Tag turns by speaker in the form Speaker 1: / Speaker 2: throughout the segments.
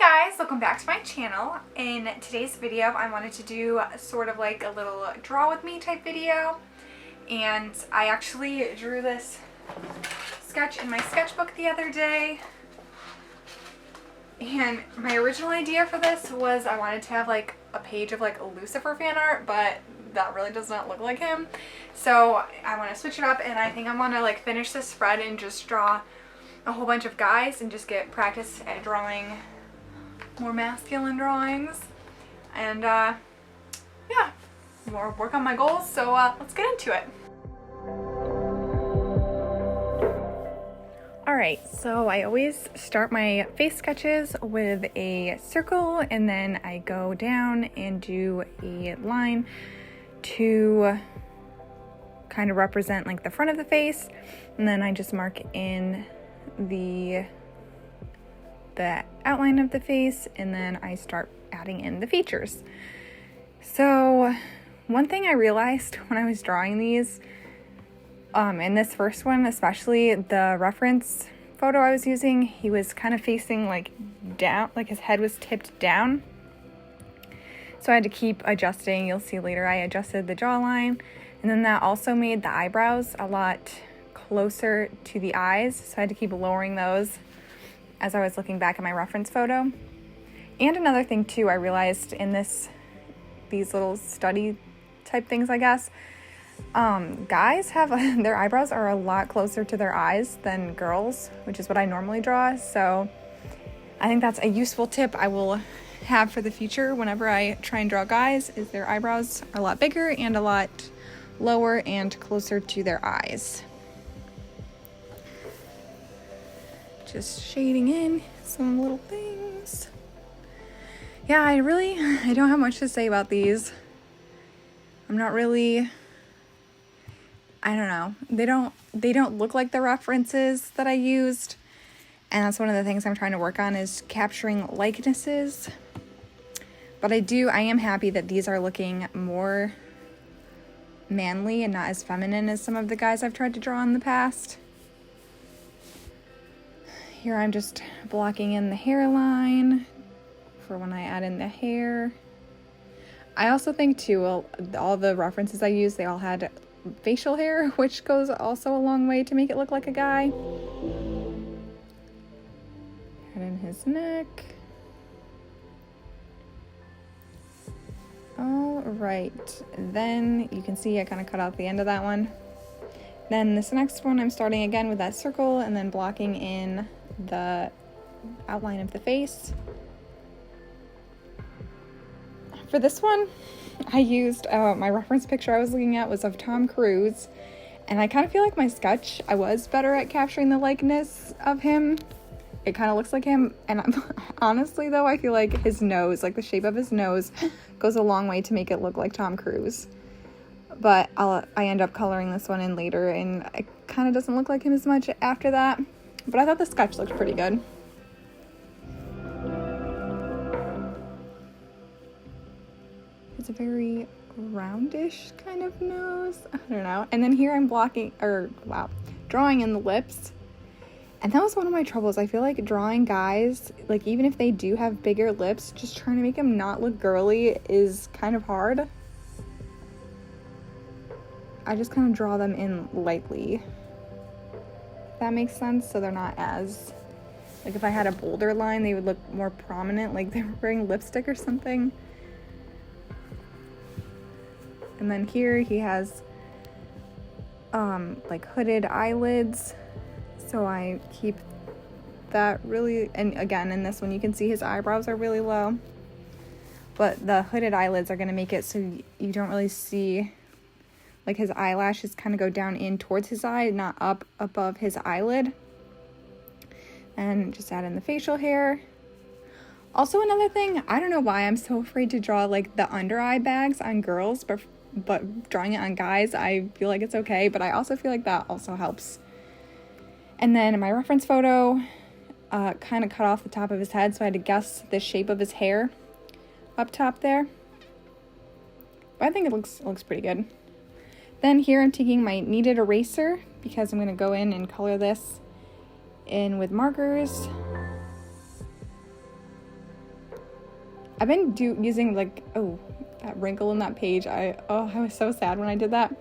Speaker 1: Guys, welcome back to my channel. In today's video I wanted to do sort of like a little draw with me type video, and I actually drew this sketch in my sketchbook the other day, and my original idea for this was I wanted to have like a page of like Lucifer fan art, but that really does not look like him, so I want to switch it up, and I think I want to like finish this spread and just draw a whole bunch of guys and just get practice at drawing more masculine drawings, and yeah, more work on my goals. So let's get into it. Alright, so I always start my face sketches with a circle, and then I go down and do a line to kind of represent like the front of the face, and then I just mark in the outline of the face, and then I start adding in the features. So one thing I realized when I was drawing these, in this first one especially, the reference photo I was using, he was kind of facing like down, like his head was tipped down. So I had to keep adjusting. You'll see later I adjusted the jawline, and then that also made the eyebrows a lot closer to the eyes, so I had to keep lowering those as I was looking back at my reference photo. And another thing too, I realized in these little study type things, I guess, guys have their eyebrows are a lot closer to their eyes than girls, which is what I normally draw. So I think that's a useful tip I will have for the future whenever I try and draw guys, is their eyebrows are a lot bigger and a lot lower and closer to their eyes. Just shading in some little things. Yeah, I don't have much to say about these. I'm not really, I don't know. They don't look like the references that I used. And that's one of the things I'm trying to work on, is capturing likenesses. But I am happy that these are looking more manly and not as feminine as some of the guys I've tried to draw in the past. Here I'm just blocking in the hairline for when I add in the hair. I also think too, all the references I used, they all had facial hair, which goes also a long way to make it look like a guy. Add in his neck. All right, then you can see I kind of cut out the end of that one. Then this next one, I'm starting again with that circle and then blocking in the outline of the face. For this one, I used my reference picture I was looking at was of Tom Cruise, and I kind of feel like my sketch, I was better at capturing the likeness of him. It kind of looks like him, and honestly though, I feel like his nose, like the shape of his nose, goes a long way to make it look like Tom Cruise. But I end up coloring this one in later, and it kind of doesn't look like him as much after that. But I thought the sketch looked pretty good. It's a very roundish kind of nose. I don't know. And then here I'm drawing in the lips. And that was one of my troubles. I feel like drawing guys, like even if they do have bigger lips, just trying to make them not look girly is kind of hard. I just kind of draw them in lightly. That makes sense, so they're not as, like if I had a bolder line, they would look more prominent, like they were wearing lipstick or something. And then here he has like hooded eyelids, so I keep that really, and again in this one you can see his eyebrows are really low, but the hooded eyelids are going to make it so you don't really see, like his eyelashes kind of go down in towards his eye, not up above his eyelid. And just add in the facial hair. Also another thing, I don't know why I'm so afraid to draw like the under eye bags on girls, but drawing it on guys, I feel like it's okay, but I also feel like that also helps. And then in my reference photo, kind of cut off the top of his head, so I had to guess the shape of his hair up top there. But I think it looks pretty good. Then here I'm taking my kneaded eraser because I'm going to go in and color this in with markers. I've been using like, oh, that wrinkle in that page. I was so sad when I did that.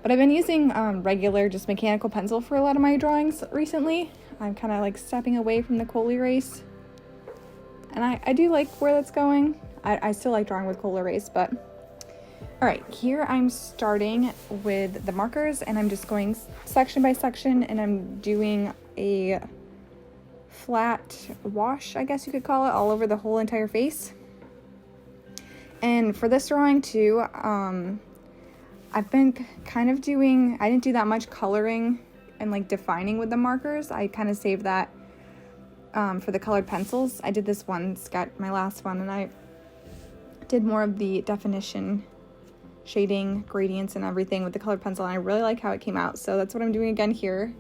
Speaker 1: But I've been using regular, just mechanical pencil for a lot of my drawings recently. I'm kind of like stepping away from the coal erase. And I do like where that's going. I still like drawing with coal erase, but... Alright, here I'm starting with the markers, and I'm just going section by section, and I'm doing a flat wash, I guess you could call it, all over the whole entire face. And for this drawing too, I've been kind of doing, I didn't do that much coloring and like defining with the markers. I kind of saved that for the colored pencils. I did this one sketch, my last one, and I did more of the definition, shading, gradients, and everything with the colored pencil, and I really like how it came out. So that's what I'm doing again here.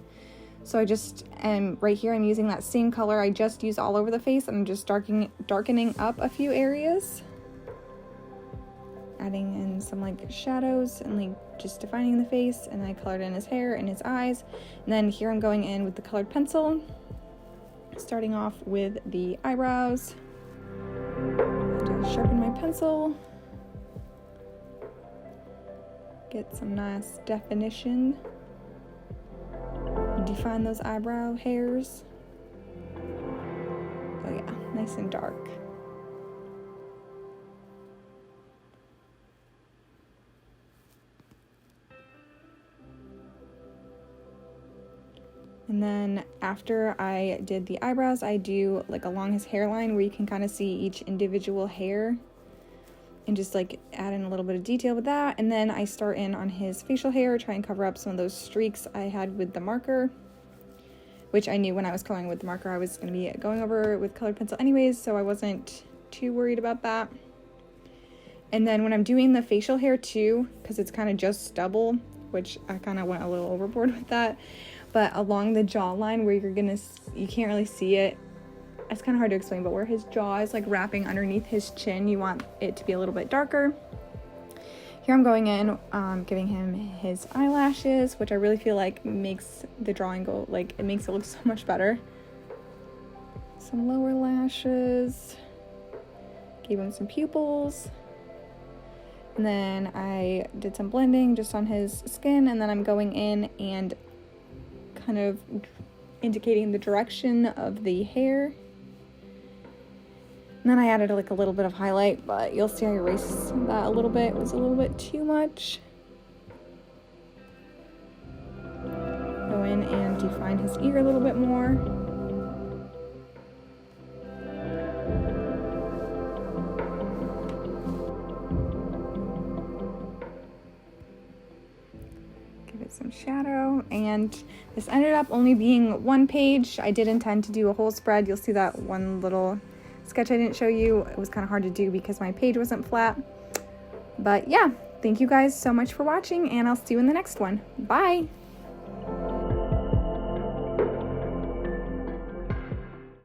Speaker 1: So I just am, right here I'm using that same color I just used all over the face, and I'm just darkening up a few areas. Adding in some like shadows and like just defining the face, and I colored in his hair and his eyes. And then here I'm going in with the colored pencil, starting off with the eyebrows. To sharpen my pencil, get some nice definition, define those eyebrow hairs. Oh yeah, nice and dark. And then after I did the eyebrows, I do like along his hairline where you can kind of see each individual hair, and just like add in a little bit of detail with that. And then I start in on his facial hair, try and cover up some of those streaks I had with the marker, which I knew when I was coloring with the marker I was going to be going over with colored pencil anyways, so I wasn't too worried about that. And then when I'm doing the facial hair too, because it's kind of just stubble, which I kind of went a little overboard with that, but along the jawline where you can't really see it, it's kind of hard to explain, but where his jaw is like wrapping underneath his chin, you want it to be a little bit darker. Here I'm going in, giving him his eyelashes, which I really feel like makes the drawing go, like it makes it look so much better. Some lower lashes, gave him some pupils, and then I did some blending just on his skin, and then I'm going in and kind of indicating the direction of the hair. And then I added like a little bit of highlight, but you'll see I erased that a little bit. It was a little bit too much. Go in and define his ear a little bit more. Give it some shadow, and this ended up only being one page. I did intend to do a whole spread. You'll see that one little sketch I didn't show you. It was kind of hard to do because my page wasn't flat. But yeah, thank you guys so much for watching, and I'll see you in the next one. Bye!